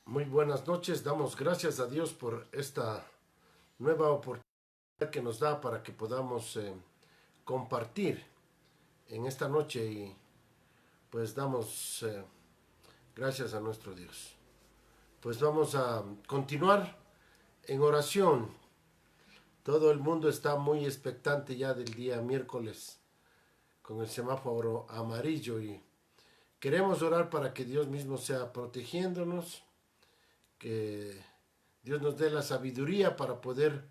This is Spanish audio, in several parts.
Muy buenas noches, damos gracias a Dios por esta nueva oportunidad que nos da para que podamos compartir en esta noche y pues damos gracias a nuestro Dios. Pues vamos a continuar en oración. Todo el mundo está muy expectante ya del día miércoles con el semáforo amarillo y queremos orar para que Dios mismo sea protegiéndonos, que Dios nos dé la sabiduría para poder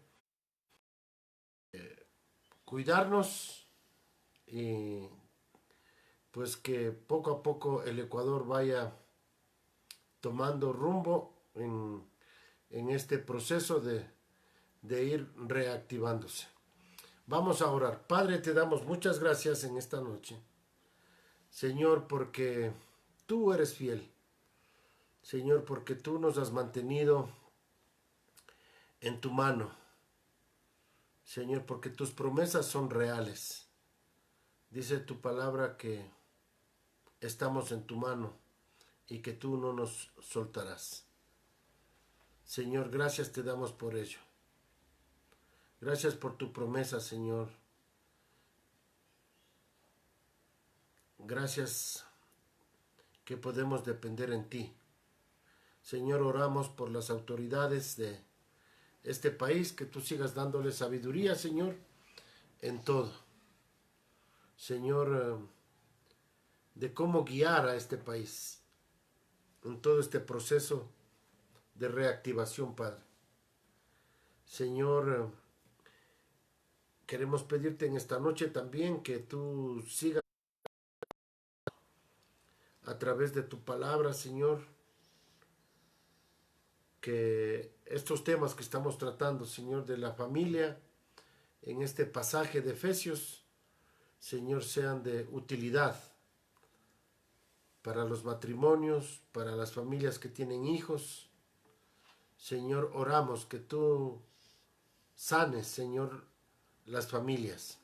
cuidarnos y pues que poco a poco el Ecuador vaya tomando rumbo en este proceso de ir reactivándose. Vamos a orar. Padre, te damos muchas gracias en esta noche, Señor, porque tú eres fiel. Señor, porque tú nos has mantenido en tu mano. Señor, porque tus promesas son reales. Dice tu palabra que estamos en tu mano y que tú no nos soltarás. Señor, gracias te damos por ello. Gracias por tu promesa, Señor. Gracias que podemos depender en ti. Señor, oramos por las autoridades de este país, que tú sigas dándole sabiduría, Señor, en todo. Señor, de cómo guiar a este país en todo este proceso de reactivación, Padre. Señor, queremos pedirte en esta noche también que tú sigas a través de tu palabra, Señor, que estos temas que estamos tratando, Señor, de la familia, en este pasaje de Efesios, Señor, sean de utilidad para los matrimonios, para las familias que tienen hijos. Señor, oramos que tú sanes, Señor, las familias.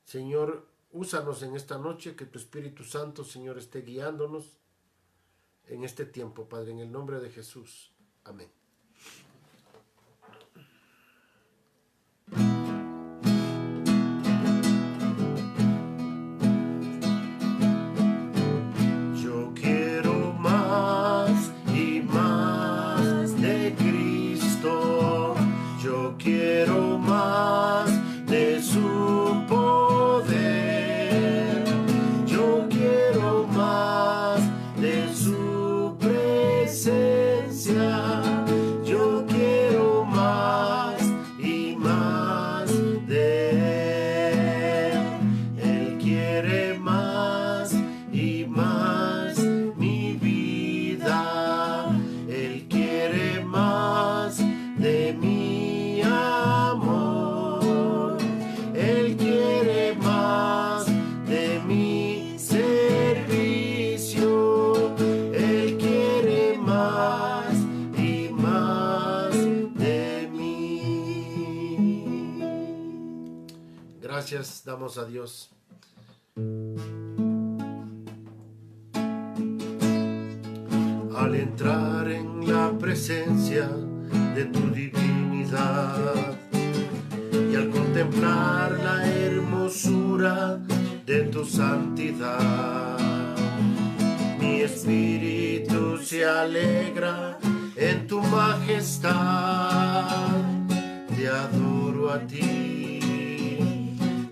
Señor, úsanos en esta noche, que tu Espíritu Santo, Señor, esté guiándonos en este tiempo, Padre, en el nombre de Jesús. Amén. Yo quiero más y más de Cristo. Yo quiero más de su poder. Yo quiero más de su presencia. Yo quiero más y más de Él. Él quiere más y más mi vida. Él quiere más de mi amor. Él quiere más de mi servicio. Él quiere más y más de mí. Gracias damos a Dios. Al entrar en la presencia de tu divinidad y al contemplar la hermosura de tu santidad, mi espíritu se alegra en tu majestad. Te adoro a ti,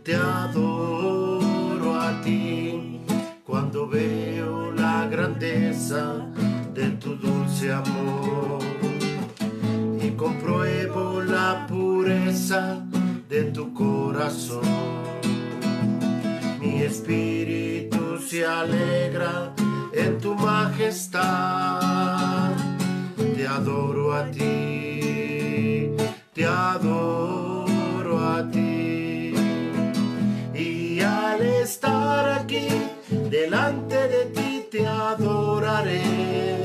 te adoro a ti, cuando veo la grandeza de tu dulce amor y compruebo la pureza de tu corazón. Mi espíritu se alegra en tu majestad. Te adoro a ti, te adoro a ti. Y al estar aquí delante de ti te adoraré.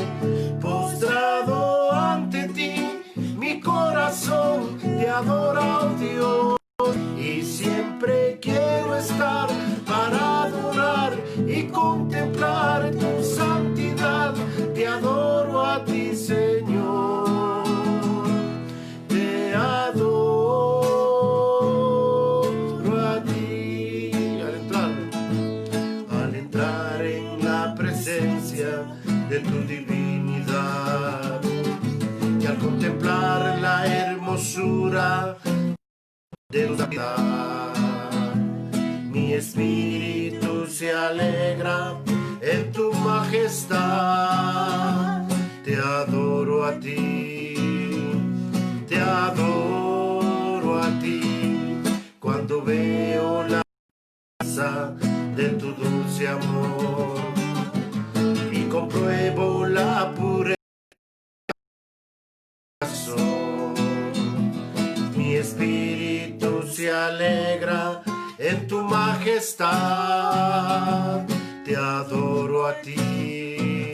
Postrado ante ti, mi corazón te adora, oh Dios. Y siempre quiero estar para adorar y contemplar tu santidad. de tu divinidad. Y al contemplar la hermosura de tu santidad, mi espíritu se alegra en tu majestad. Te adoro a ti, te adoro a ti, cuando veo la casa de tu dulce amor y compruebo la pureza. Mi espíritu se alegra en tu majestad. Te adoro a ti,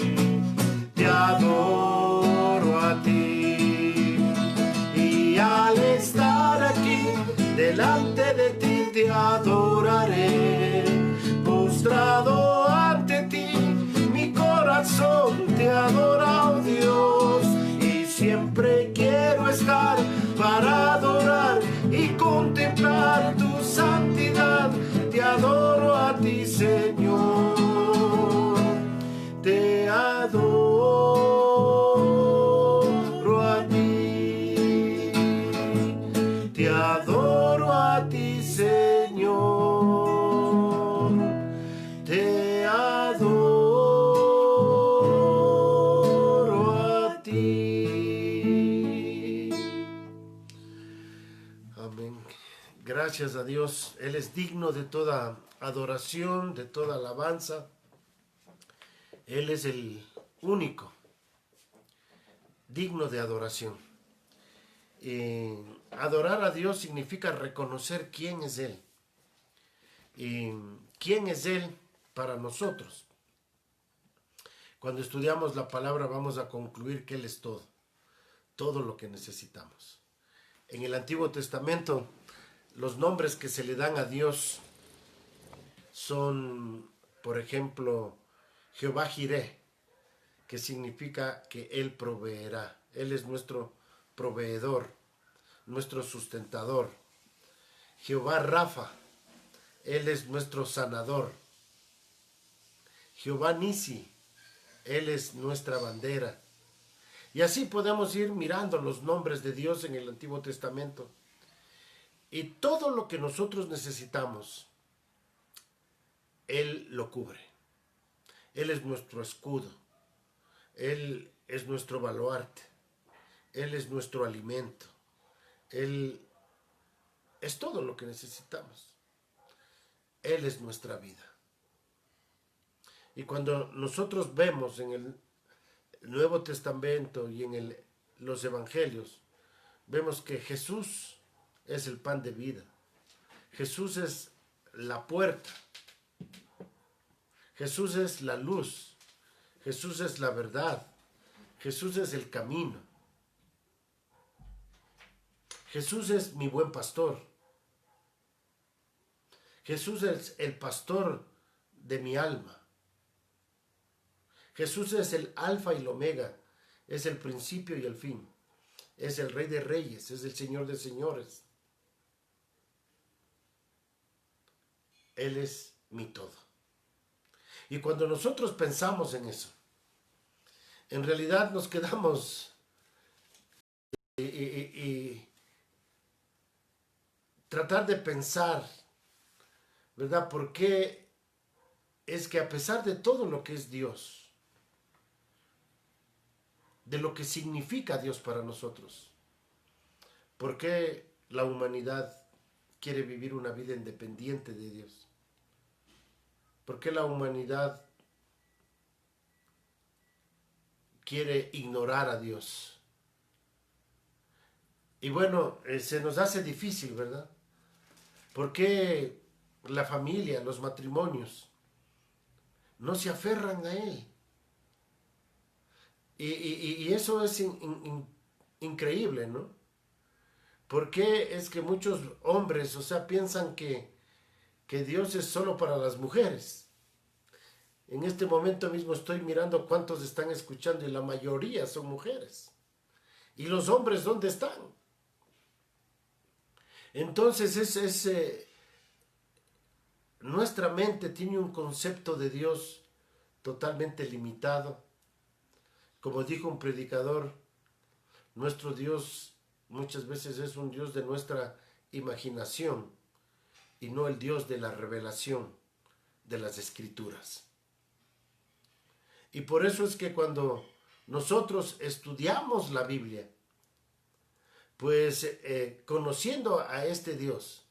te adoro a ti. Y al estar aquí delante de ti te adoraré. Postrado ante ti, mi corazón te adora, oh Dios. Y siempre quiero estar para adorar y contemplar tu santidad. Te adoro a ti, Señor. Te adoro a ti. Te adoro a ti, Señor. Te adoro a ti. Amén. Gracias a Dios. Él es digno de toda adoración, de toda alabanza. Él es el único digno de adoración. Adorar a Dios significa reconocer quién es Él. ¿Quién es Él para nosotros? Cuando estudiamos la palabra vamos a concluir que Él es todo, todo lo que necesitamos. En el Antiguo Testamento, los nombres que se le dan a Dios son, por ejemplo, Jehová Jireh, que significa que Él proveerá. Él es nuestro proveedor, nuestro sustentador. Jehová Rafa, Él es nuestro sanador. Jehová Nisi, Él es nuestra bandera. Y así podemos ir mirando los nombres de Dios en el Antiguo Testamento. Y todo lo que nosotros necesitamos, Él lo cubre. Él es nuestro escudo. Él es nuestro baluarte. Él es nuestro alimento. Él es todo lo que necesitamos. Él es nuestra vida. Y cuando nosotros vemos en el Nuevo Testamento y en los Evangelios, vemos que Jesús es el pan de vida. Jesús es la puerta. Jesús es la luz. Jesús es la verdad. Jesús es el camino. Jesús es mi buen pastor. Jesús es el pastor de mi alma. Jesús es el alfa y el omega, es el principio y el fin, es el rey de reyes, es el señor de señores. Él es mi todo. Y cuando nosotros pensamos en eso, en realidad nos quedamos y tratar de pensar, ¿verdad? ¿Por qué es que a pesar de todo lo que es Dios, de lo que significa Dios para nosotros, por qué la humanidad quiere vivir una vida independiente de Dios? ¿Por qué la humanidad quiere ignorar a Dios? Y bueno, se nos hace difícil, ¿verdad? ¿Por qué la familia, los matrimonios, no se aferran a Él? Y eso es increíble, ¿no? ¿Por qué es que muchos hombres, o sea, piensan que Dios es solo para las mujeres? En este momento mismo estoy mirando cuántos están escuchando y la mayoría son mujeres. ¿Y los hombres dónde están? Entonces nuestra mente tiene un concepto de Dios totalmente limitado, Como dijo un predicador, nuestro Dios muchas veces es un Dios de nuestra imaginación y no el Dios de la revelación de las Escrituras. Y por eso es que cuando nosotros estudiamos la Biblia, pues conociendo a este Dios,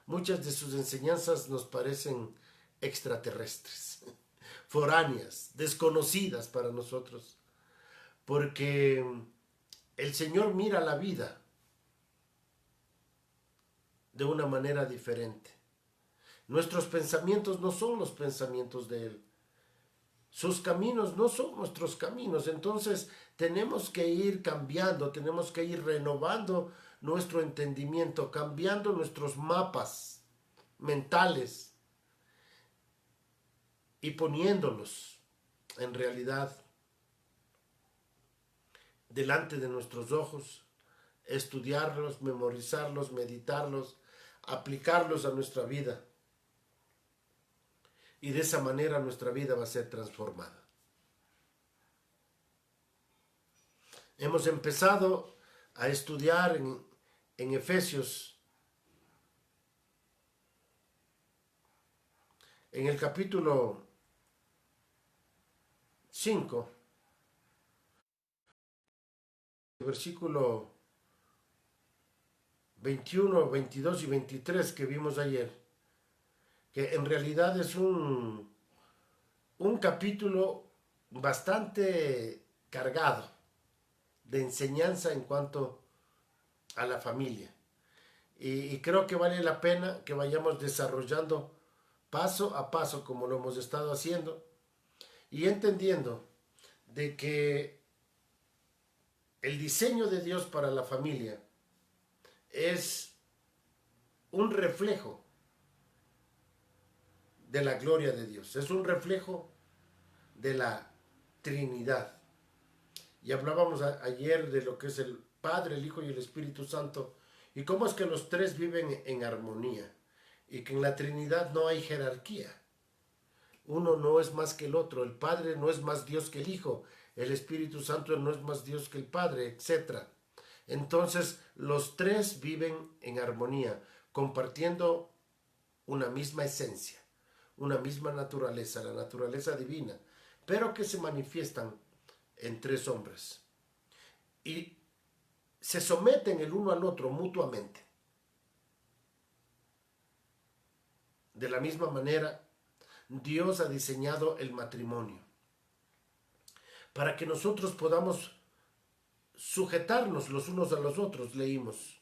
muchas de sus enseñanzas nos parecen extraterrestres, foráneas, desconocidas para nosotros, porque el Señor mira la vida de una manera diferente. Nuestros pensamientos no son los pensamientos de Él. Sus caminos no son nuestros caminos. Entonces tenemos que ir cambiando, tenemos que ir renovando nuestro entendimiento, cambiando nuestros mapas mentales y poniéndolos en realidad delante de nuestros ojos, estudiarlos, memorizarlos, meditarlos, aplicarlos a nuestra vida. Y de esa manera nuestra vida va a ser transformada. Hemos empezado a estudiar en Efesios, en el capítulo 5, versículo 21, 22 y 23 que vimos ayer, que en realidad es un capítulo bastante cargado de enseñanza en cuanto a la familia. Y creo que vale la pena que vayamos desarrollando paso a paso como lo hemos estado haciendo y entendiendo de que el diseño de Dios para la familia es un reflejo de la gloria de Dios, es un reflejo de la Trinidad. Y hablábamos ayer de lo que es el Padre, el Hijo y el Espíritu Santo, y cómo es que los tres viven en armonía, y que en la Trinidad no hay jerarquía. Uno no es más que el otro, el Padre no es más Dios que el Hijo, el Espíritu Santo no es más Dios que el Padre, etc. Entonces, los tres viven en armonía, compartiendo una misma esencia, una misma naturaleza, la naturaleza divina, pero que se manifiestan en tres hombres. Y se someten el uno al otro mutuamente. De la misma manera, Dios ha diseñado el matrimonio para que nosotros podamos sujetarnos los unos a los otros, leímos,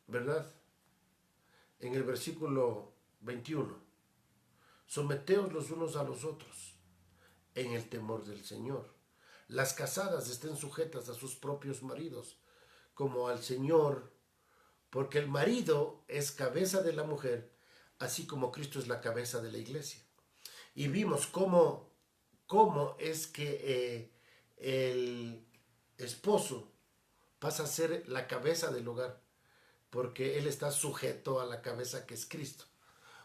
¿verdad? En el versículo 21, someteos los unos a los otros en el temor del Señor. Las casadas estén sujetas a sus propios maridos, como al Señor, porque el marido es cabeza de la mujer, así como Cristo es la cabeza de la iglesia. Y vimos cómo es que el esposo pasa a ser la cabeza del hogar, porque él está sujeto a la cabeza que es Cristo.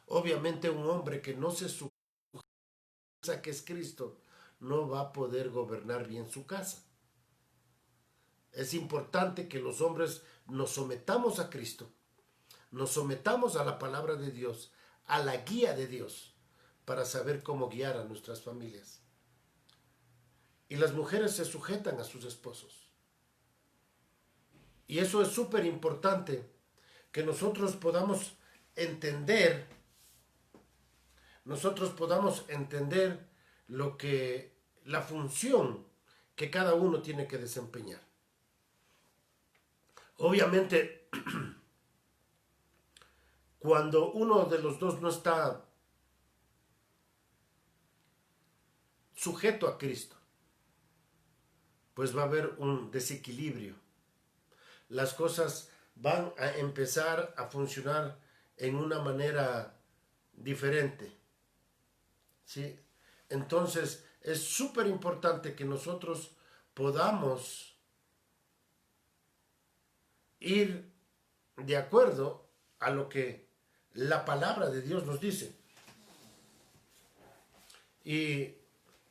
Obviamente un hombre que no se sujeta a la cabeza que es Cristo no va a poder gobernar bien su casa. Es importante que los hombres nos sometamos a Cristo, nos sometamos a la palabra de Dios, a la guía de Dios, para saber cómo guiar a nuestras familias. Y las mujeres se sujetan a sus esposos. Y eso es súper importante, que nosotros podamos entender la función que cada uno tiene que desempeñar. Obviamente, cuando uno de los dos no está sujeto a Cristo, pues va a haber un desequilibrio. Las cosas van a empezar a funcionar en una manera diferente, ¿sí? Entonces, es súper importante que nosotros podamos ir de acuerdo a lo que la palabra de Dios nos dice. Y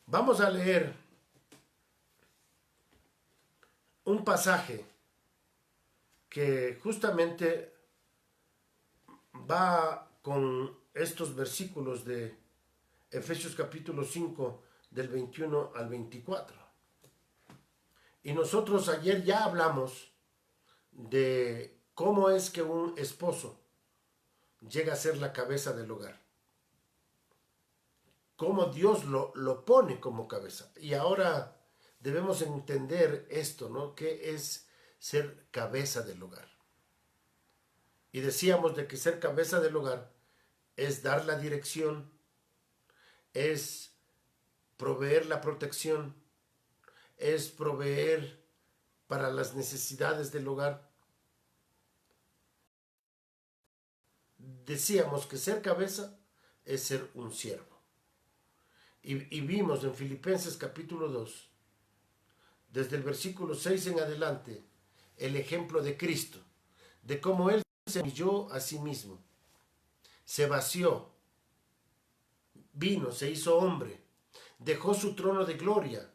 vamos a leer un pasaje que justamente va con estos versículos de Efesios capítulo 5 del 21 al 24. Y nosotros ayer ya hablamos de cómo es que un esposo llega a ser la cabeza del hogar. Cómo Dios lo pone como cabeza. Y ahora debemos entender esto, ¿no? ¿Qué es ser cabeza del hogar? Y decíamos de que ser cabeza del hogar es dar la dirección, es proveer la protección, es proveer para las necesidades del hogar. Decíamos que ser cabeza es ser un siervo. Y vimos en Filipenses capítulo 2, desde el versículo 6 en adelante, el ejemplo de Cristo, de cómo Él se humilló a sí mismo, se vació, vino, se hizo hombre, dejó su trono de gloria,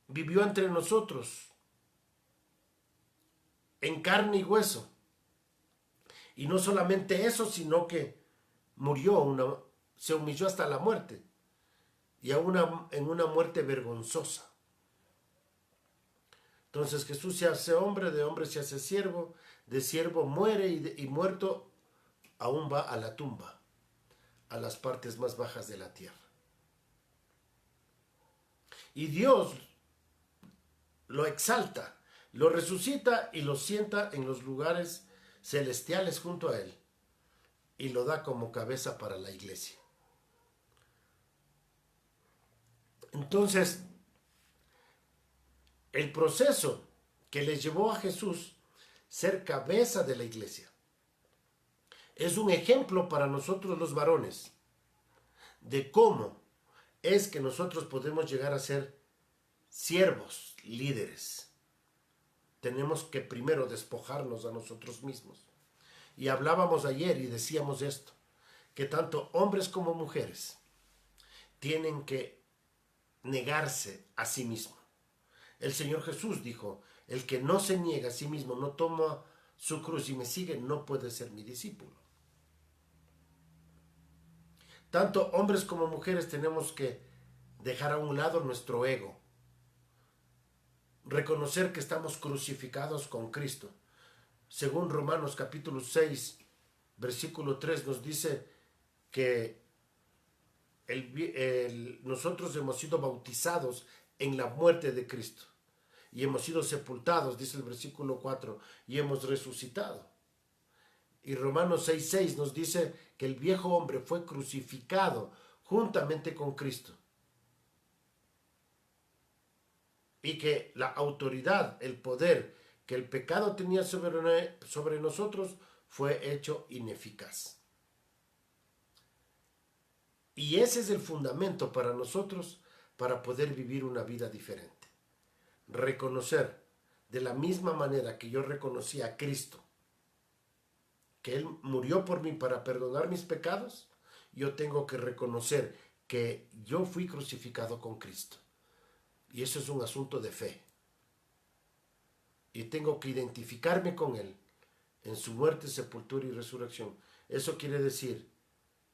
vivió entre nosotros, en carne y hueso. Y no solamente eso, sino que murió, se humilló hasta la muerte, y en una muerte vergonzosa. Entonces Jesús se hace hombre, de hombre se hace siervo, de siervo muere y muerto aún va a la tumba, a las partes más bajas de la tierra. Y Dios lo exalta, lo resucita y lo sienta en los lugares celestiales junto a Él y lo da como cabeza para la iglesia. Entonces, el proceso que le llevó a Jesús ser cabeza de la iglesia es un ejemplo para nosotros los varones de cómo es que nosotros podemos llegar a ser siervos, líderes. Tenemos que primero despojarnos a nosotros mismos. Y hablábamos ayer y decíamos esto, que tanto hombres como mujeres tienen que negarse a sí mismo. El Señor Jesús dijo, el que no se niega a sí mismo, no toma su cruz y me sigue, no puede ser mi discípulo. Tanto hombres como mujeres tenemos que dejar a un lado nuestro ego, reconocer que estamos crucificados con Cristo. Según Romanos capítulo 6, versículo 3 nos dice que nosotros hemos sido bautizados en la muerte de Cristo y hemos sido sepultados, dice el versículo 4, y hemos resucitado. Y Romanos 6:6 nos dice que el viejo hombre fue crucificado juntamente con Cristo y que la autoridad, el poder que el pecado tenía sobre nosotros fue hecho ineficaz. Y ese es el fundamento para nosotros para poder vivir una vida diferente. Reconocer de la misma manera que yo reconocí a Cristo, que Él murió por mí para perdonar mis pecados, yo tengo que reconocer que yo fui crucificado con Cristo. Y eso es un asunto de fe. Y tengo que identificarme con Él en su muerte, sepultura y resurrección. Eso quiere decir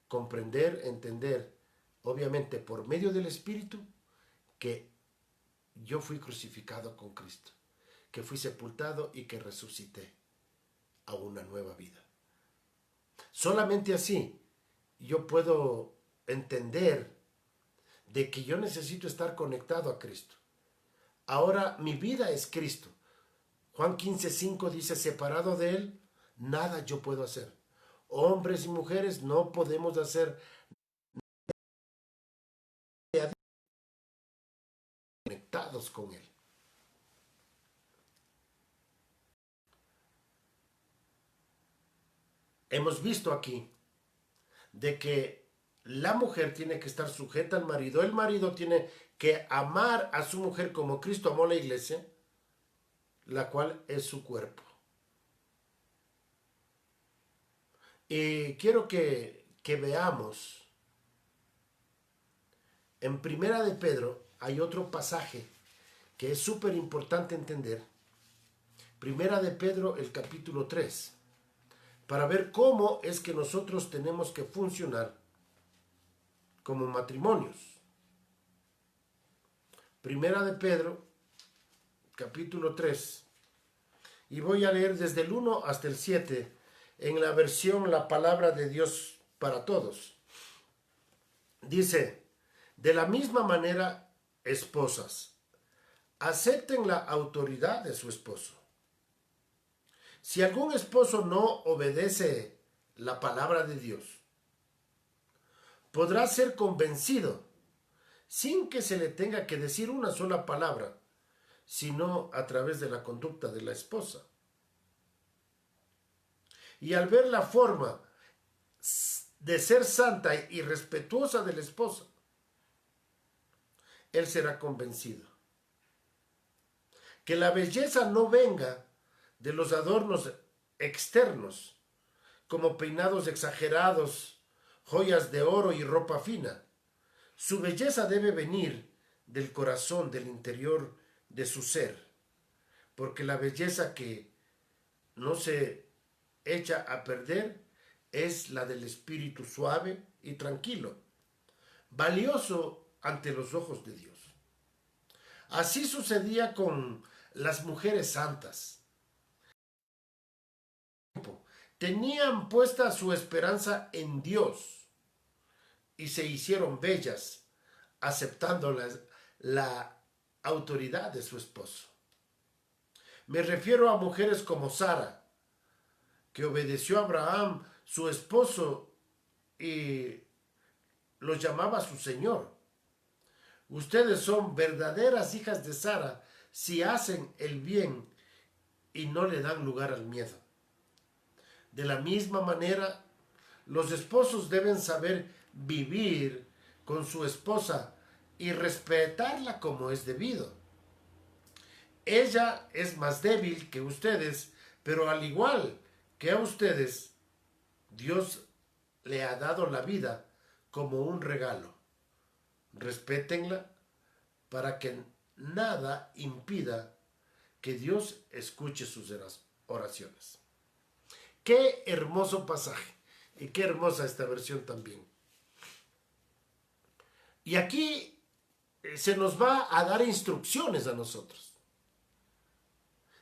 comprender, entender, obviamente por medio del Espíritu, que yo fui crucificado con Cristo, que fui sepultado y que resucité a una nueva vida. Solamente así yo puedo entender de que yo necesito estar conectado a Cristo. Ahora mi vida es Cristo. Juan 15:5 dice, separado de Él, nada yo puedo hacer. Hombres y mujeres no podemos hacer nada conectados con Él. Hemos visto aquí de que la mujer tiene que estar sujeta al marido, el marido tiene que amar a su mujer como Cristo amó a la iglesia, la cual es su cuerpo. Y quiero que veamos, en Primera de Pedro hay otro pasaje que es súper importante entender. Primera de Pedro, el capítulo 3, para ver cómo es que nosotros tenemos que funcionar como matrimonios. Primera de Pedro, capítulo 3, y voy a leer desde el 1 hasta el 7 en la versión La Palabra de Dios para Todos. Dice, de la misma manera, esposas, acepten la autoridad de su esposo. Si algún esposo no obedece la palabra de Dios, podrá ser convencido sin que se le tenga que decir una sola palabra, sino a través de la conducta de la esposa. Y al ver la forma de ser santa y respetuosa de la esposa, él será convencido. Que la belleza no venga de los adornos externos, como peinados exagerados, joyas de oro y ropa fina. Su belleza debe venir del corazón, del interior de su ser, porque la belleza que no se echa a perder es la del espíritu suave y tranquilo, valioso ante los ojos de Dios. Así sucedía con las mujeres santas. Tenían puesta su esperanza en Dios y se hicieron bellas, aceptando la autoridad de su esposo. Me refiero a mujeres como Sara, que obedeció a Abraham, su esposo, y los llamaba su Señor. Ustedes son verdaderas hijas de Sara si hacen el bien y no le dan lugar al miedo. De la misma manera, los esposos deben saber vivir con su esposa y respetarla como es debido. Ella es más débil que ustedes, pero al igual que a ustedes, Dios le ha dado la vida como un regalo. Respétenla para que nada impida que Dios escuche sus oraciones. Qué hermoso pasaje y qué hermosa esta versión también. Y aquí se nos va a dar instrucciones a nosotros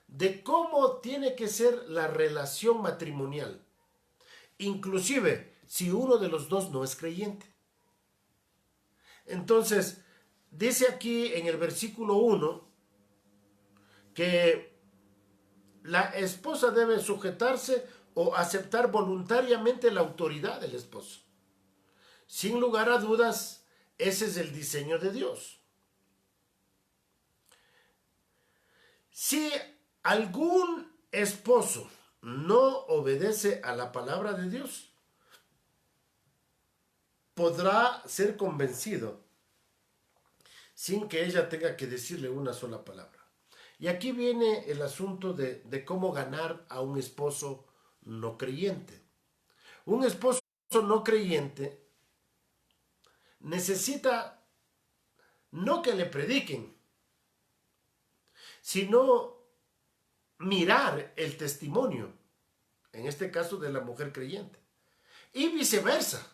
de cómo tiene que ser la relación matrimonial, inclusive si uno de los dos no es creyente. Entonces, dice aquí en el versículo 1 que la esposa debe sujetarse o aceptar voluntariamente la autoridad del esposo. Sin lugar a dudas, ese es el diseño de Dios. Si algún esposo no obedece a la palabra de Dios, podrá ser convencido sin que ella tenga que decirle una sola palabra. Y aquí viene el asunto de cómo ganar a un esposo no creyente. Un esposo no creyente necesita no que le prediquen, sino mirar el testimonio, en este caso de la mujer creyente. Y viceversa.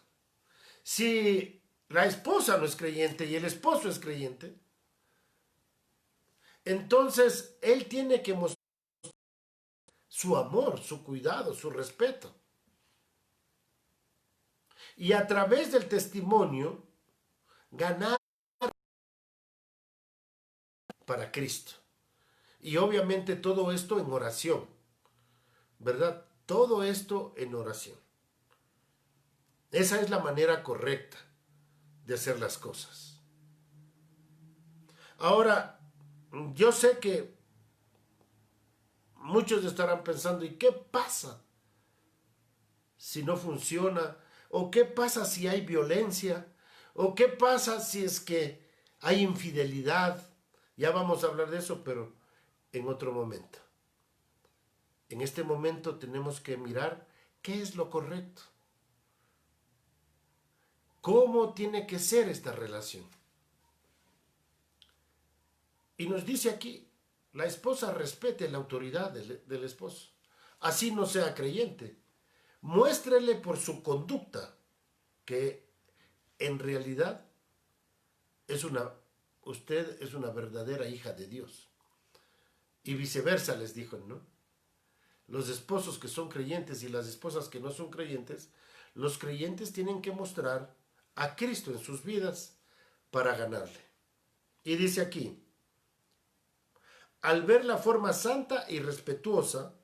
Si la esposa no es creyente y el esposo es creyente, entonces él tiene que mostrar su amor, su cuidado, su respeto. Y a través del testimonio, ganar para Cristo. Y obviamente todo esto en oración, ¿verdad? Todo esto en oración. Esa es la manera correcta de hacer las cosas. Ahora, yo sé que muchos estarán pensando, ¿y qué pasa si no funciona? ¿O qué pasa si hay violencia? ¿O qué pasa si es que hay infidelidad? Ya vamos a hablar de eso, pero en otro momento. En este momento tenemos que mirar qué es lo correcto. ¿Cómo tiene que ser esta relación? Y nos dice aquí, la esposa respete la autoridad del esposo. Así no sea creyente. Muéstrele por su conducta que en realidad usted es una verdadera hija de Dios. Y viceversa les dijo, ¿no? Los esposos que son creyentes y las esposas que no son creyentes, los creyentes tienen que mostrar a Cristo en sus vidas para ganarle. Y dice aquí, al ver la forma santa y respetuosa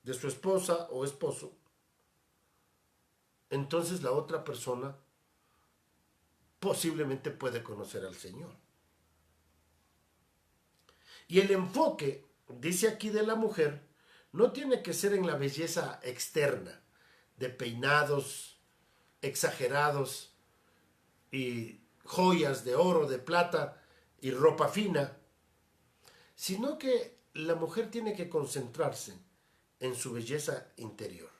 de su esposa o esposo, entonces la otra persona posiblemente puede conocer al Señor. Y el enfoque, dice aquí, de la mujer, no tiene que ser en la belleza externa, de peinados exagerados y joyas de oro, de plata y ropa fina, sino que la mujer tiene que concentrarse en su belleza interior,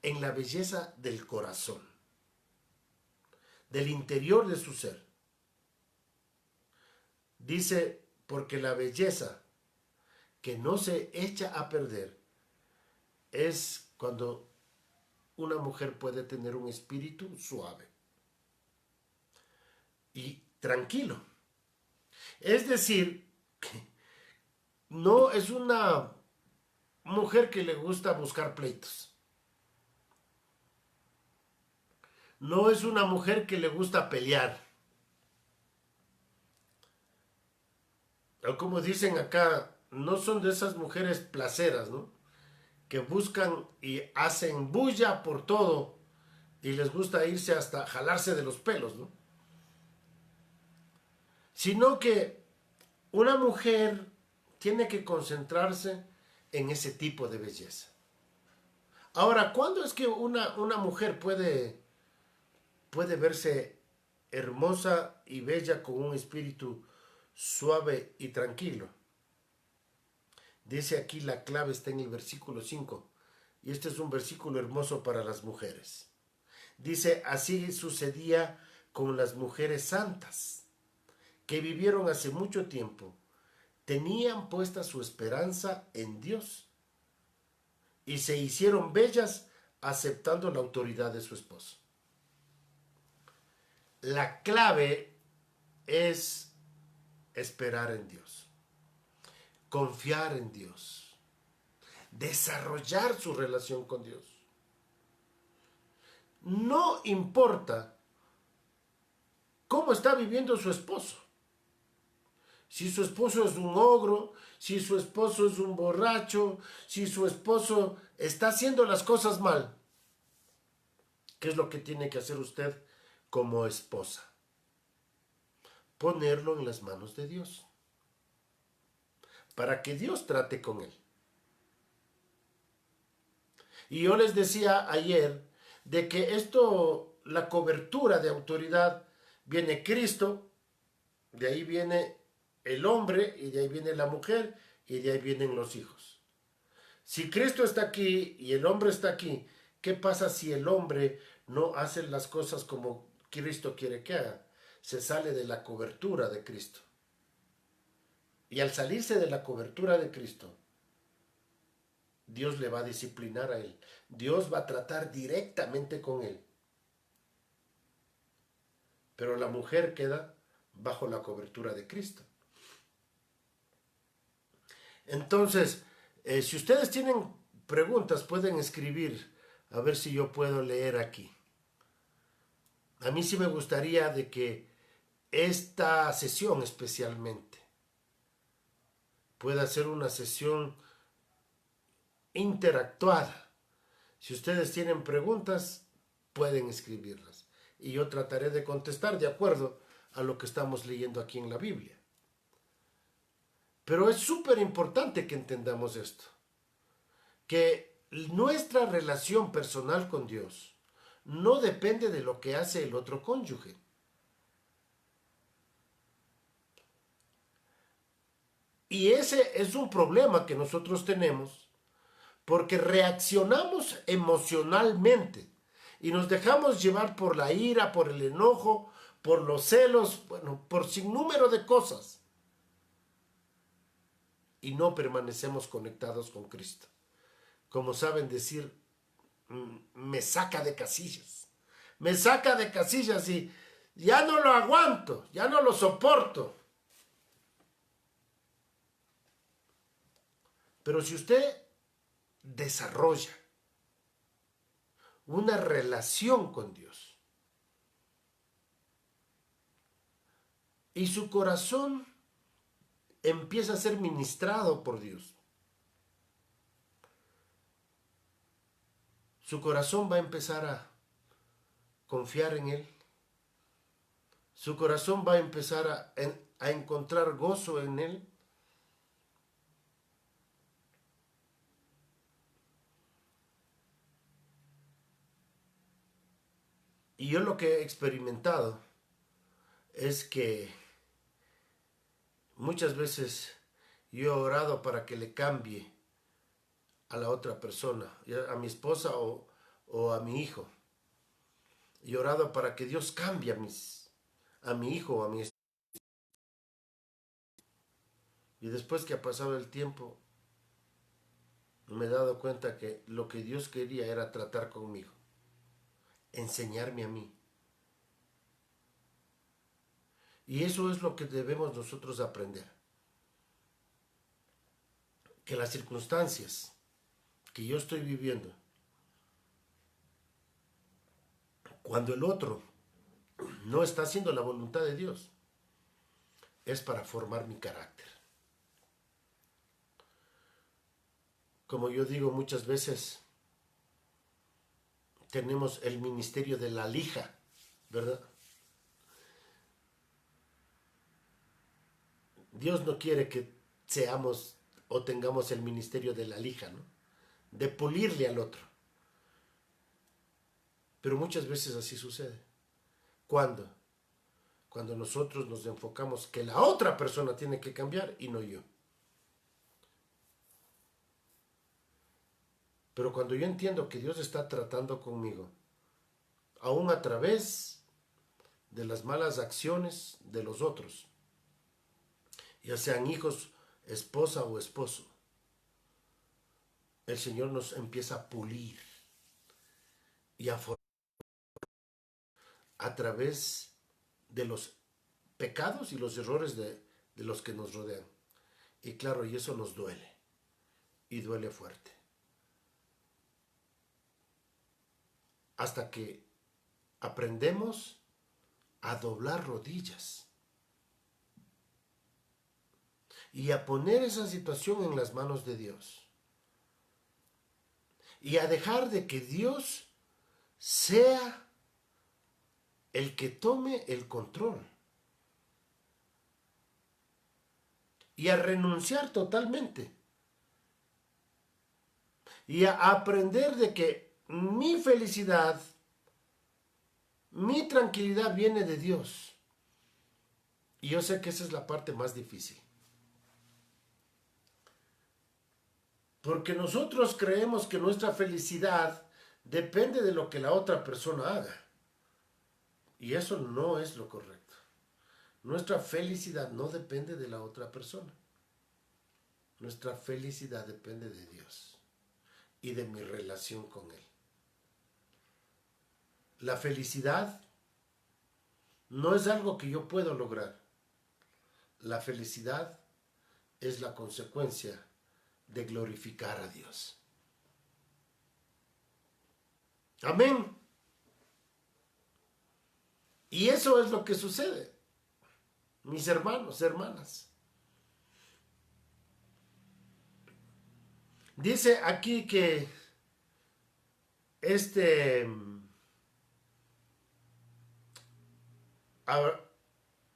en la belleza del corazón, del interior de su ser. Dice, porque la belleza que no se echa a perder es cuando una mujer puede tener un espíritu suave y tranquilo. Es decir, que no es una mujer que le gusta buscar pleitos. No es una mujer que le gusta pelear. O como dicen acá, no son de esas mujeres placeras, ¿no? Que buscan y hacen bulla por todo y les gusta irse hasta jalarse de los pelos, ¿no? Sino que una mujer tiene que concentrarse en ese tipo de belleza. Ahora, ¿cuándo es que una mujer puede verse hermosa y bella con un espíritu suave y tranquilo? Dice aquí, la clave está en el versículo 5, y este es un versículo hermoso para las mujeres. Dice, así sucedía con las mujeres santas, que vivieron hace mucho tiempo, tenían puesta su esperanza en Dios, y se hicieron bellas aceptando la autoridad de su esposo. La clave es esperar en Dios, confiar en Dios, desarrollar su relación con Dios. No importa cómo está viviendo su esposo. Si su esposo es un ogro, si su esposo es un borracho, si su esposo está haciendo las cosas mal, ¿qué es lo que tiene que hacer usted como esposa? Ponerlo en las manos de Dios, para que Dios trate con él. Y yo les decía ayer de que la cobertura de autoridad, viene Cristo, de ahí viene el hombre, y de ahí viene la mujer, y de ahí vienen los hijos. Si Cristo está aquí y el hombre está aquí, ¿qué pasa si el hombre no hace las cosas como Cristo quiere que haga? Se sale de la cobertura de Cristo. Y al salirse de la cobertura de Cristo, Dios le va a disciplinar a él. Dios va a tratar directamente con él. Pero la mujer queda bajo la cobertura de Cristo. Entonces, si ustedes tienen preguntas, pueden escribir, a ver si yo puedo leer aquí. A mí sí me gustaría de que esta sesión especialmente pueda ser una sesión interactuada. Si ustedes tienen preguntas, pueden escribirlas. Y yo trataré de contestar de acuerdo a lo que estamos leyendo aquí en la Biblia. Pero es súper importante que entendamos esto. Que nuestra relación personal con Dios no depende de lo que hace el otro cónyuge. Y ese es un problema que nosotros tenemos, porque reaccionamos emocionalmente y nos dejamos llevar por la ira, por el enojo, por los celos, bueno, por sinnúmero de cosas. y no permanecemos conectados con Cristo. Como saben decir, me saca de casillas. Me saca de casillas y ya no lo aguanto, ya no lo soporto. Pero si usted desarrolla una relación con Dios y su corazón empieza a ser ministrado por Dios, su corazón va a empezar a confiar en Él, su corazón va a empezar a encontrar gozo en Él. Y yo lo que he experimentado es que muchas veces yo he orado para que le cambie a la otra persona, a mi esposa o a mi hijo. Y he orado para que Dios cambie a mi hijo o a mi esposa. Y después que ha pasado el tiempo, me he dado cuenta que lo que Dios quería era tratar conmigo, enseñarme a mí. Y eso es lo que debemos nosotros aprender. Que las circunstancias que yo estoy viviendo, cuando el otro no está haciendo la voluntad de Dios, es para formar mi carácter. Como yo digo muchas veces, tenemos el ministerio de la lija, ¿verdad? Dios no quiere que seamos o tengamos el ministerio de la lija, ¿no? De pulirle al otro. Pero muchas veces así sucede. ¿Cuándo? Cuando nosotros nos enfocamos que la otra persona tiene que cambiar y no yo. Pero cuando yo entiendo que Dios está tratando conmigo, aún a través de las malas acciones de los otros, ya sean hijos, esposa o esposo, el Señor nos empieza a pulir y a formar a través de los pecados y los errores de los que nos rodean. Y claro, y eso nos duele, y duele fuerte. Hasta que aprendemos a doblar rodillas y a poner esa situación en las manos de Dios. Y a dejar de que Dios sea el que tome el control. Y a renunciar totalmente. Y a aprender de que mi felicidad, mi tranquilidad viene de Dios. Y yo sé que esa es la parte más difícil. Porque nosotros creemos que nuestra felicidad depende de lo que la otra persona haga. Y eso no es lo correcto. Nuestra felicidad no depende de la otra persona. Nuestra felicidad depende de Dios y de mi relación con Él. La felicidad no es algo que yo puedo lograr. La felicidad es la consecuencia de glorificar a Dios. Amén. Y eso es lo que sucede, mis hermanos, hermanas. Dice aquí que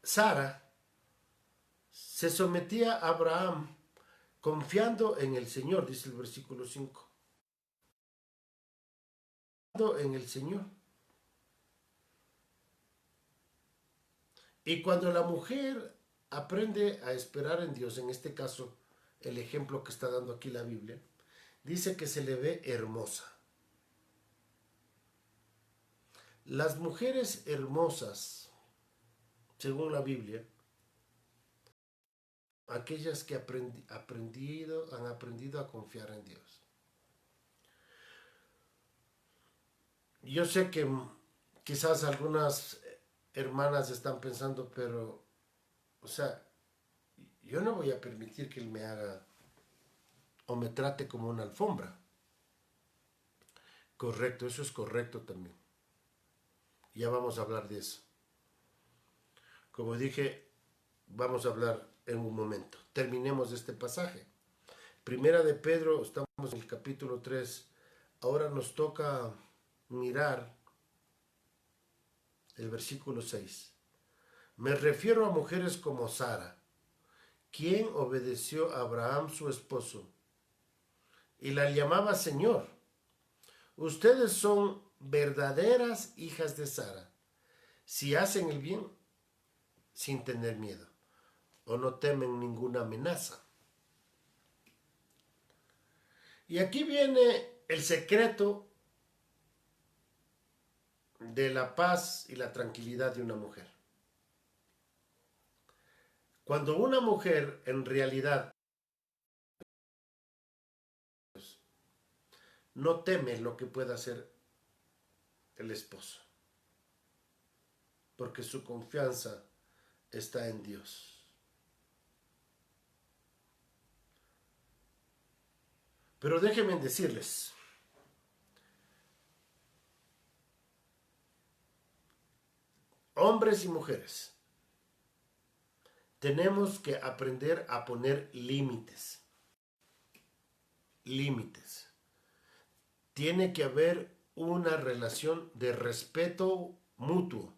Sara se sometía a Abraham confiando en el Señor, dice el versículo 5. En el Señor. Y cuando la mujer aprende a esperar en Dios, en este caso, el ejemplo que está dando aquí la Biblia, dice que se le ve hermosa. Las mujeres hermosas, según la Biblia, aquellas que han aprendido a confiar en Dios. Yo sé que quizás algunas hermanas están pensando, pero, o sea, yo no voy a permitir que Él me haga o me trate como una alfombra. Correcto, eso es correcto también. Ya vamos a hablar de eso. Como dije, vamos a hablar en un momento. Terminemos este pasaje. Primera de Pedro, estamos en el capítulo 3. Ahora nos toca mirar el versículo 6. Me refiero a mujeres como Sara, quien obedeció a Abraham su esposo y la llamaba Señor. Ustedes son verdaderas hijas de Sara, si hacen el bien sin tener miedo o no temen ninguna amenaza. Y aquí viene el secreto de la paz y la tranquilidad de una mujer. Cuando una mujer en realidad no teme lo que pueda hacer el esposo, porque su confianza está en Dios. Pero déjenme decirles, hombres y mujeres, tenemos que aprender a poner límites. Límites. Tiene que haber una relación de respeto mutuo.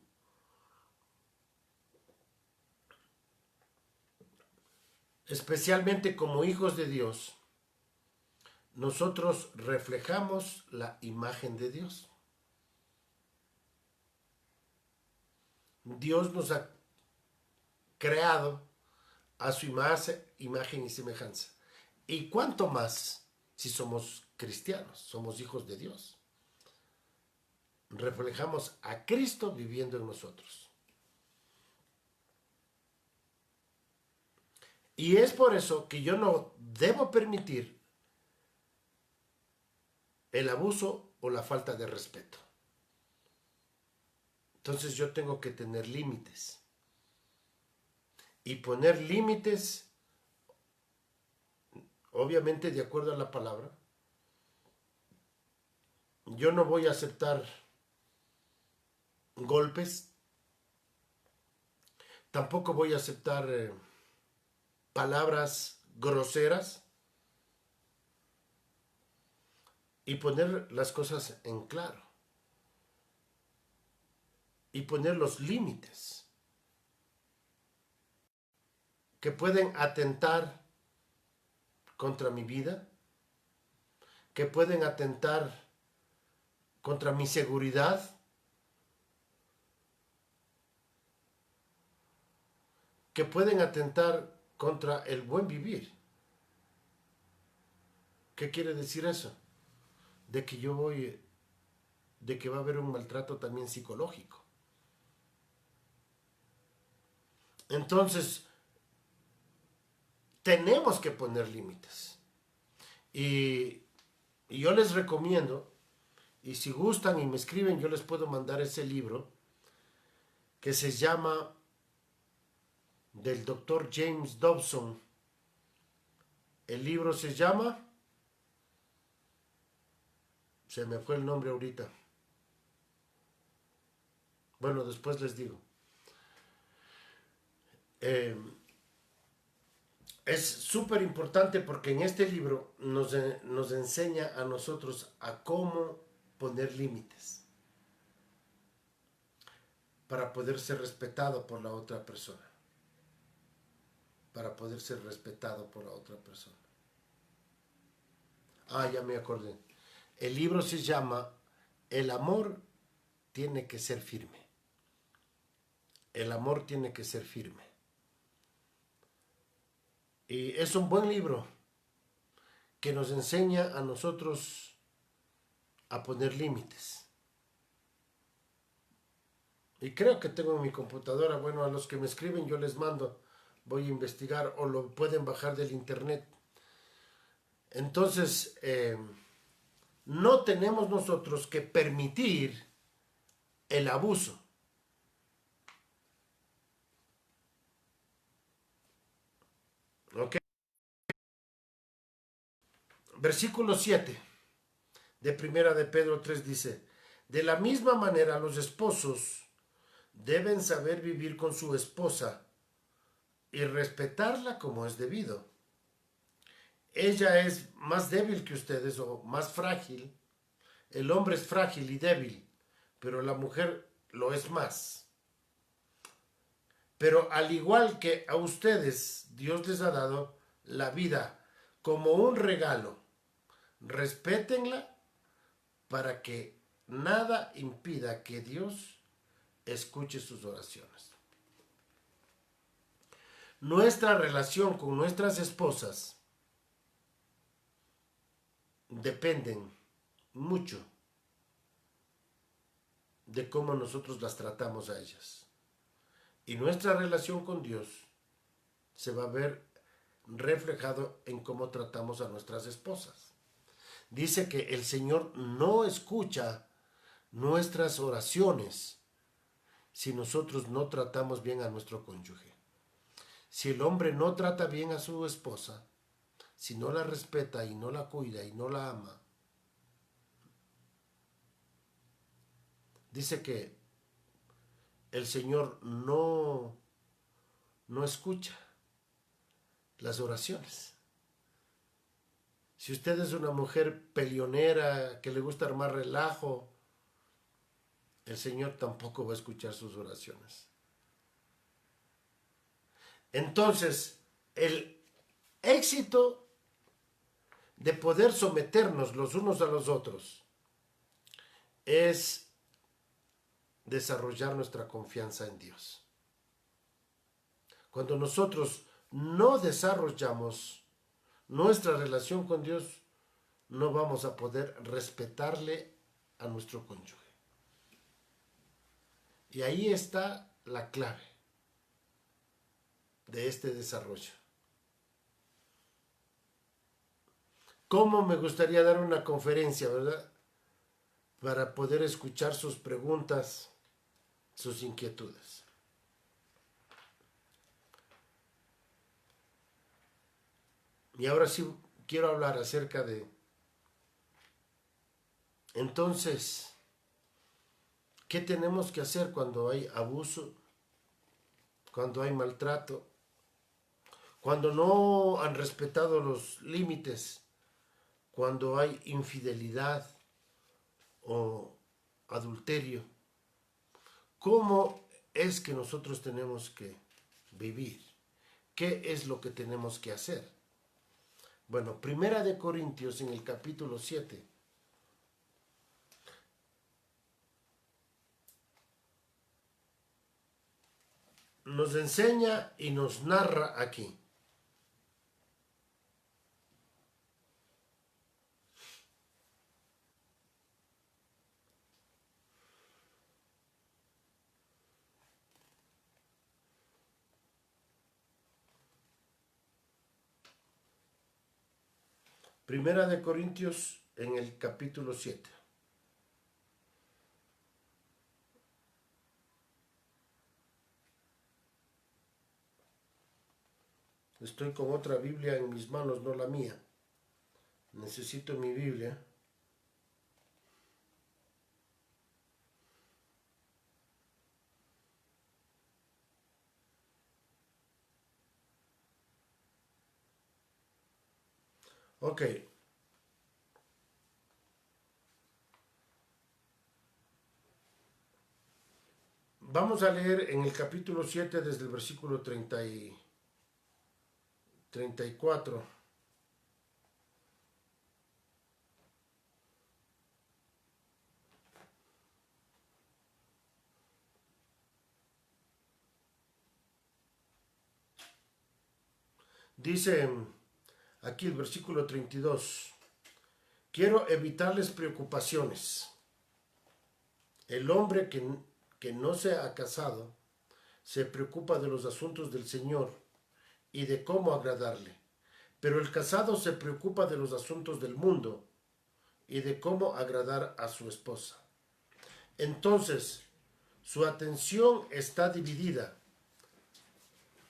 Especialmente como hijos de Dios, nosotros reflejamos la imagen de Dios. Dios nos ha creado a su imagen y semejanza. Y cuánto más si somos cristianos, somos hijos de Dios. Reflejamos a Cristo viviendo en nosotros. Y es por eso que yo no debo permitir el abuso o la falta de respeto. Entonces yo tengo que tener límites. Y poner límites, obviamente de acuerdo a la palabra. Yo no voy a aceptar golpes. Tampoco voy a aceptar palabras groseras. Y poner las cosas en claro. Y poner los límites que pueden atentar contra mi vida, que pueden atentar contra mi seguridad, que pueden atentar contra el buen vivir. ¿Qué quiere decir eso? De que va a haber un maltrato también psicológico. Entonces, tenemos que poner límites. Y yo les recomiendo, y si gustan y me escriben, yo les puedo mandar ese libro que se llama, del doctor James Dobson. El libro se llama, se me fue el nombre ahorita. Bueno, después les digo. Es súper importante porque en este libro nos enseña a nosotros a cómo poner límites para poder ser respetado por la otra persona. Para poder ser respetado por la otra persona. Ah, ya me acordé. El libro se llama El amor tiene que ser firme. El amor tiene que ser firme. Y es un buen libro que nos enseña a nosotros a poner límites. Y creo que tengo en mi computadora, bueno, a los que me escriben yo les mando voy a investigar, o lo pueden bajar del internet. Entonces, no tenemos nosotros que permitir el abuso. ¿Ok? Versículo 7 de Primera de Pedro 3 dice, de la misma manera los esposos deben saber vivir con su esposa y respetarla como es debido. Ella es más débil que ustedes o más frágil. El hombre es frágil y débil, pero la mujer lo es más. Pero al igual que a ustedes, Dios les ha dado la vida como un regalo. Respétenla para que nada impida que Dios escuche sus oraciones. Nuestra relación con nuestras esposas dependen mucho de cómo nosotros las tratamos a ellas. Y nuestra relación con Dios se va a ver reflejado en cómo tratamos a nuestras esposas. Dice que el Señor no escucha nuestras oraciones si nosotros no tratamos bien a nuestro cónyuge. Si el hombre no trata bien a su esposa, si no la respeta y no la cuida y no la ama, dice que el Señor no escucha las oraciones. Si usted es una mujer peleonera que le gusta armar relajo, el Señor tampoco va a escuchar sus oraciones. Entonces, el éxito de poder someternos los unos a los otros es desarrollar nuestra confianza en Dios. Cuando nosotros no desarrollamos nuestra relación con Dios, no vamos a poder respetarle a nuestro cónyuge. Y ahí está la clave de este desarrollo. ¿Cómo me gustaría dar una conferencia, verdad? Para poder escuchar sus preguntas, sus inquietudes. Y ahora sí quiero hablar acerca de, entonces, ¿qué tenemos que hacer cuando hay abuso, cuando hay maltrato, cuando no han respetado los límites, cuando hay infidelidad o adulterio? ¿Cómo es que nosotros tenemos que vivir? ¿Qué es lo que tenemos que hacer? Bueno, Primera de Corintios en el capítulo 7 nos enseña y nos narra aquí. Primera de Corintios en el capítulo 7. Estoy con otra Biblia en mis manos, no la mía. Necesito mi Biblia. Ok. Vamos a leer en el capítulo 7 desde el versículo 34. Dice aquí el versículo 32. Quiero evitarles preocupaciones. El hombre que no se ha casado se preocupa de los asuntos del Señor y de cómo agradarle. Pero el casado se preocupa de los asuntos del mundo y de cómo agradar a su esposa. Entonces, su atención está dividida.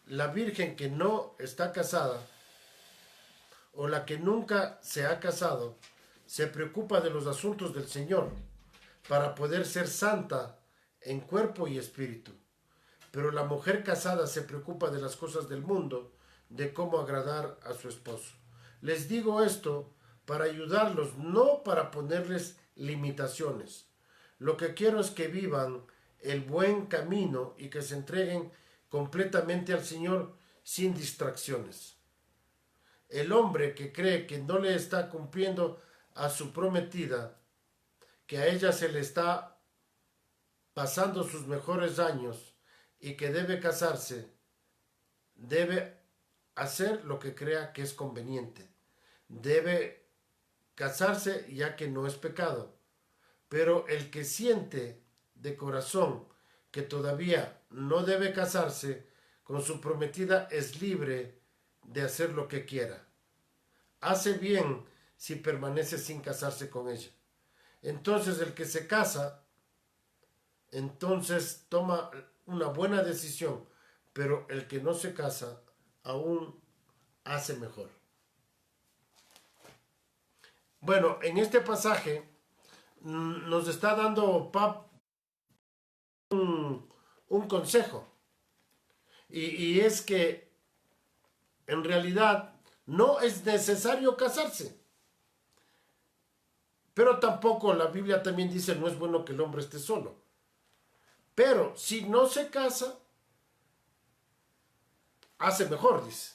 La virgen que no está casada o la que nunca se ha casado se preocupa de los asuntos del Señor para poder ser santa en cuerpo y espíritu. Pero la mujer casada se preocupa de las cosas del mundo, de cómo agradar a su esposo. Les digo esto para ayudarlos, no para ponerles limitaciones. Lo que quiero es que vivan el buen camino y que se entreguen completamente al Señor sin distracciones. El hombre que cree que no le está cumpliendo a su prometida, que a ella se le está pasando sus mejores años y que debe casarse, debe hacer lo que crea que es conveniente. Debe casarse ya que no es pecado. Pero el que siente de corazón que todavía no debe casarse con su prometida es libre de hacer lo que quiera. Hace bien si permanece sin casarse con ella. Entonces el que se casa, entonces toma una buena decisión, pero el que no se casa aún hace mejor. Bueno, en este pasaje nos está dando un consejo. Y es que en realidad no es necesario casarse. Pero tampoco la Biblia también dice no es bueno que el hombre esté solo. Pero si no se casa, hace mejor, dice.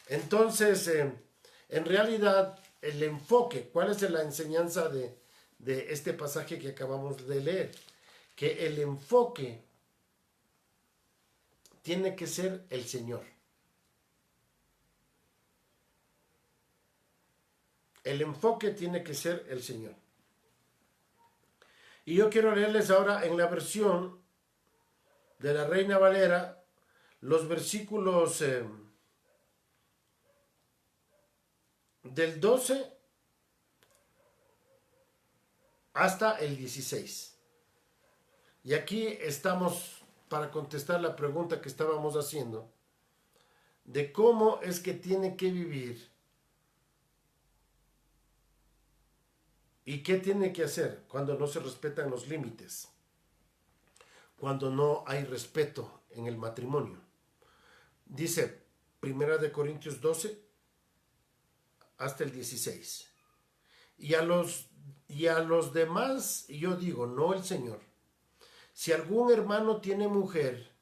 Entonces, en realidad, el enfoque, ¿cuál es la enseñanza de este pasaje que acabamos de leer? Que el enfoque tiene que ser el Señor. El enfoque tiene que ser el Señor. Y yo quiero leerles ahora en la versión de la Reina Valera los versículos del 12 hasta el 16. Y aquí estamos para contestar la pregunta que estábamos haciendo de cómo es que tiene que vivir y qué tiene que hacer cuando no se respetan los límites, cuando no hay respeto en el matrimonio. Dice 1 Corintios 12 hasta el 16. Y a los demás yo digo, no el Señor. Si algún hermano tiene mujer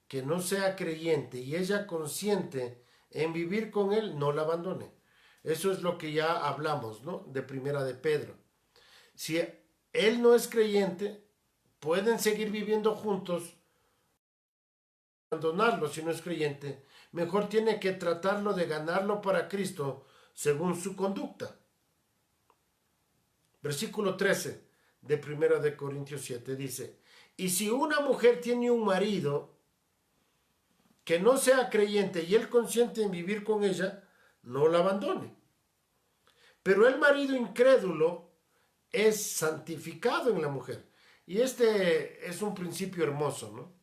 que no sea creyente y ella consiente en vivir con él, no la abandone. Eso es lo que ya hablamos, ¿no? De Primera de Pedro. Si él no es creyente, pueden seguir viviendo juntos, abandonarlo si no es creyente. Mejor tiene que tratarlo de ganarlo para Cristo según su conducta. Versículo 13 de 1 Corintios 7 dice, y si una mujer tiene un marido que no sea creyente y él consiente en vivir con ella, no la abandone. Pero el marido incrédulo es santificado en la mujer. Y este es un principio hermoso, ¿no?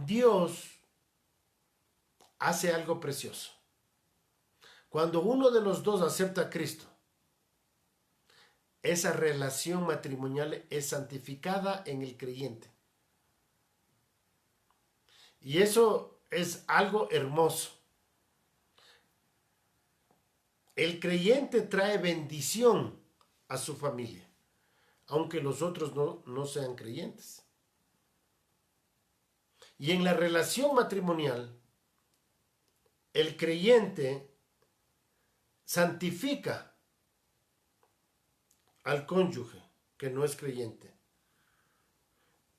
Dios hace algo precioso. Cuando uno de los dos acepta a Cristo, esa relación matrimonial es santificada en el creyente. Y eso es algo hermoso. El creyente trae bendición a su familia, aunque los otros no sean creyentes. Y en la relación matrimonial, el creyente santifica al cónyuge que no es creyente.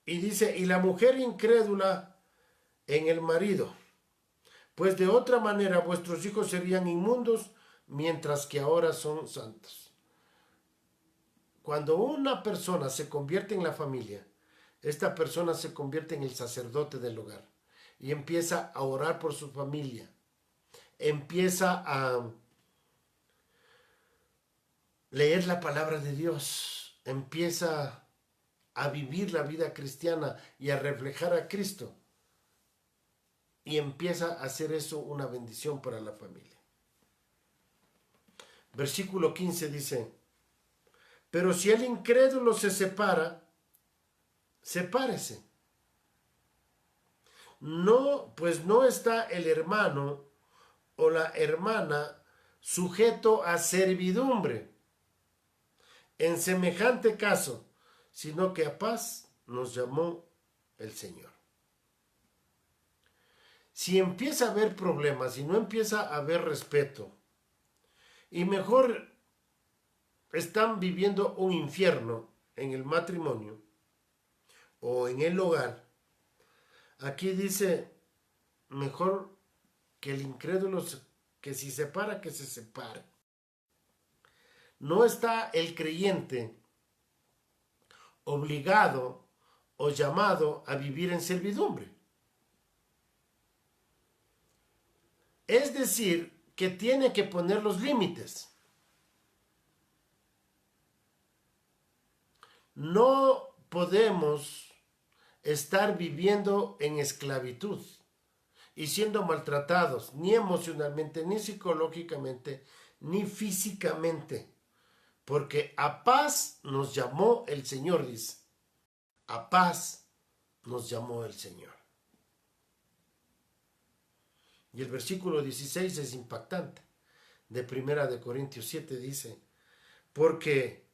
Y dice, y la mujer incrédula en el marido, pues de otra manera vuestros hijos serían inmundos, mientras que ahora son santos. Cuando una persona se convierte en la familia, esta persona se convierte en el sacerdote del hogar. y empieza a orar por su familia, empieza a leer la palabra de Dios, empieza a vivir la vida cristiana y a reflejar a Cristo, y empieza a hacer eso una bendición para la familia. Versículo 15 dice: pero si el incrédulo se separa, sepárese. No, pues no está el hermano o la hermana sujeto a servidumbre en semejante caso, sino que a paz nos llamó el Señor. Si empieza a haber problemas y no empieza a haber respeto, y mejor están viviendo un infierno en el matrimonio o en el hogar, aquí dice, mejor que el incrédulo, que si se separa, que se separe. No está el creyente obligado o llamado a vivir en servidumbre. Es decir, que tiene que poner los límites. No podemos estar viviendo en esclavitud y siendo maltratados, ni emocionalmente, ni psicológicamente, ni físicamente. Porque a paz nos llamó el Señor, dice. A paz nos llamó el Señor. Y el versículo 16 es impactante. De 1 Corintios 7 dice: porque,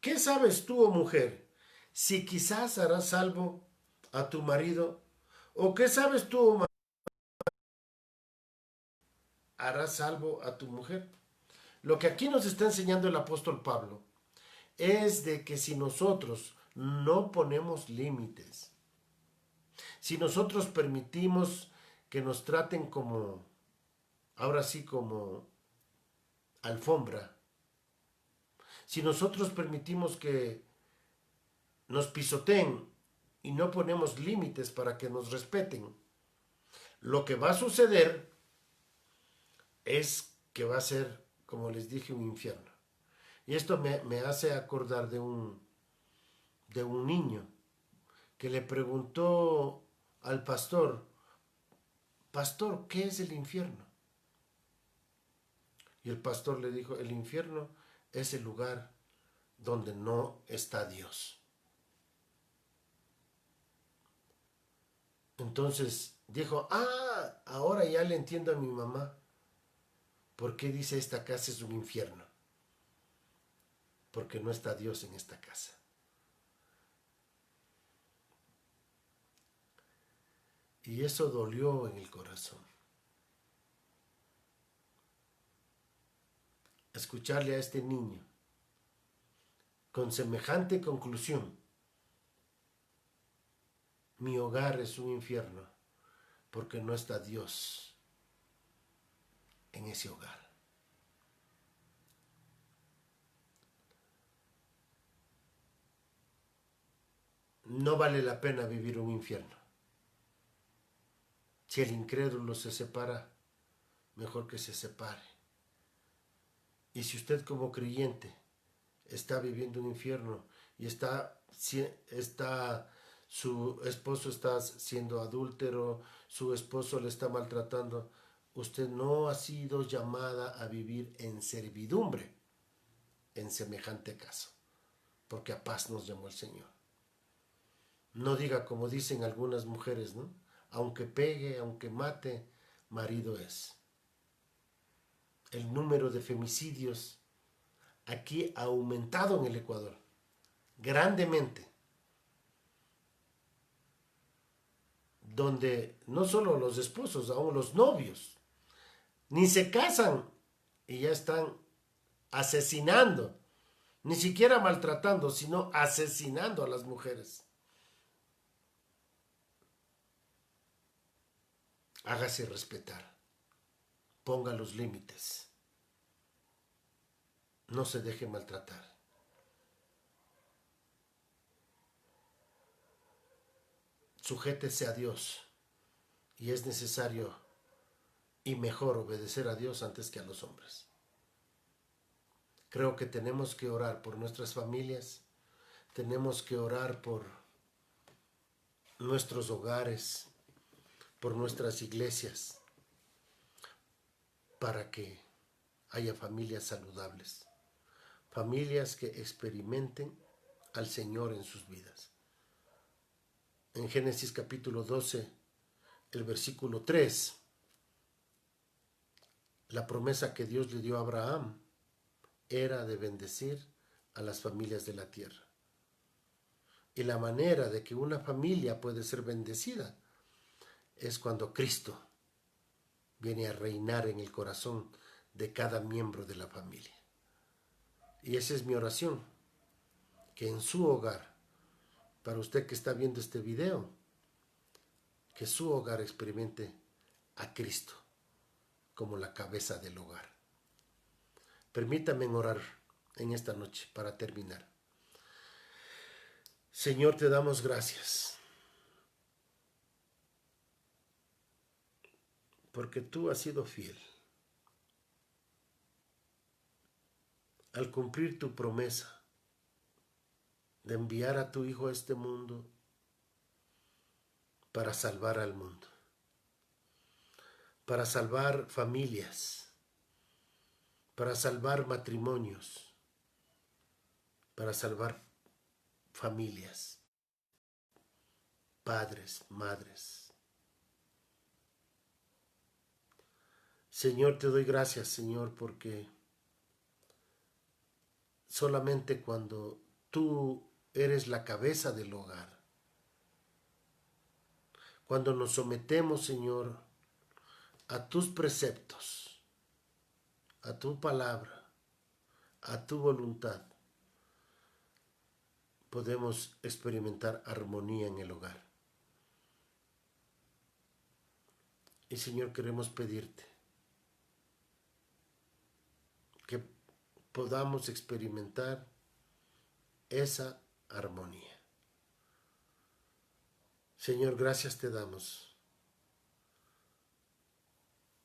¿qué sabes tú, oh mujer, si quizás harás salvo a tu marido? ¿O qué sabes tú, oh marido, harás salvo a tu mujer? Lo que aquí nos está enseñando el apóstol Pablo es de que si nosotros no ponemos límites, si nosotros permitimos que nos traten como, ahora sí, como alfombra, si nosotros permitimos que nos pisoteen y no ponemos límites para que nos respeten, lo que va a suceder es que va a ser, como les dije, un infierno. Y esto me hace acordar de un niño que le preguntó al pastor: pastor, ¿qué es el infierno? Y el pastor le dijo: el infierno es el lugar donde no está Dios. Entonces dijo: ahora ya le entiendo a mi mamá por qué dice esta casa es un infierno. Porque no está Dios en esta casa. Y eso dolió en el corazón. Escucharle a este niño con semejante conclusión: mi hogar es un infierno porque no está Dios en ese hogar. No vale la pena vivir un infierno. Si el incrédulo se separa, mejor que se separe. Y si usted como creyente está viviendo un infierno y su esposo está siendo adúltero, su esposo le está maltratando, usted no ha sido llamada a vivir en servidumbre en semejante caso, porque a paz nos llamó el Señor. No diga como dicen algunas mujeres, ¿no? Aunque pegue, aunque mate, marido es. El número de femicidios aquí ha aumentado en el Ecuador grandemente, donde no solo los esposos, aún los novios, ni se casan y ya están asesinando, ni siquiera maltratando, sino asesinando a las mujeres. Hágase respetar, ponga los límites, no se deje maltratar. Sujétese a Dios y es necesario y mejor obedecer a Dios antes que a los hombres. Creo que tenemos que orar por nuestras familias, tenemos que orar por nuestros hogares, por nuestras iglesias, para que haya familias saludables, familias que experimenten al Señor en sus vidas. En Génesis capítulo 12, el versículo 3, la promesa que Dios le dio a Abraham era de bendecir a las familias de la tierra. Y la manera de que una familia puede ser bendecida es cuando Cristo viene a reinar en el corazón de cada miembro de la familia. Y esa es mi oración, que en su hogar, para usted que está viendo este video, que su hogar experimente a Cristo como la cabeza del hogar. Permítame orar en esta noche para terminar. Señor, te damos gracias, porque tú has sido fiel. Al cumplir tu promesa de enviar a tu Hijo a este mundo para salvar al mundo, para salvar familias, para salvar matrimonios, para salvar familias, padres, madres. Señor, te doy gracias, Señor, porque solamente cuando tú eres la cabeza del hogar, cuando nos sometemos, Señor, a tus preceptos, a tu palabra, a tu voluntad, podemos experimentar armonía en el hogar. Y Señor, queremos pedirte que podamos experimentar esa armonía. Señor, gracias te damos.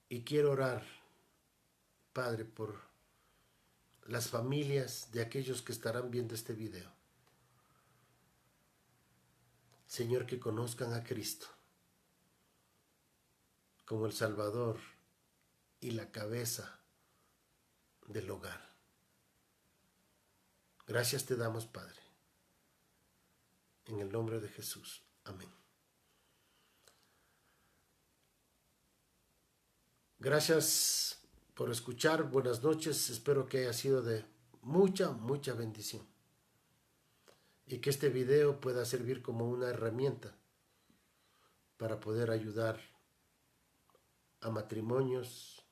Y quiero orar, Padre, por las familias de aquellos que estarán viendo este video. Señor, que conozcan a Cristo como el Salvador y la cabeza del hogar. Gracias te damos, Padre. En el nombre de Jesús. Amén. Gracias por escuchar. Buenas noches. Espero que haya sido de mucha bendición. Y que este video pueda servir como una herramienta para poder ayudar a matrimonios,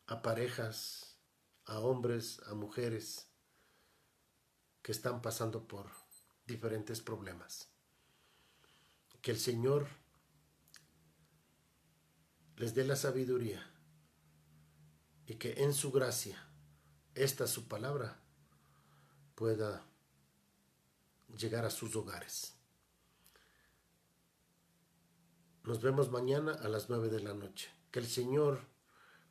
a parejas, a hombres, a mujeres que están pasando por diferentes problemas. Que el Señor les dé la sabiduría y que en su gracia, esta su palabra, pueda llegar a sus hogares. Nos vemos mañana a las 9 de la noche. Que el Señor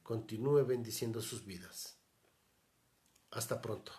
continúe bendiciendo sus vidas. Hasta pronto.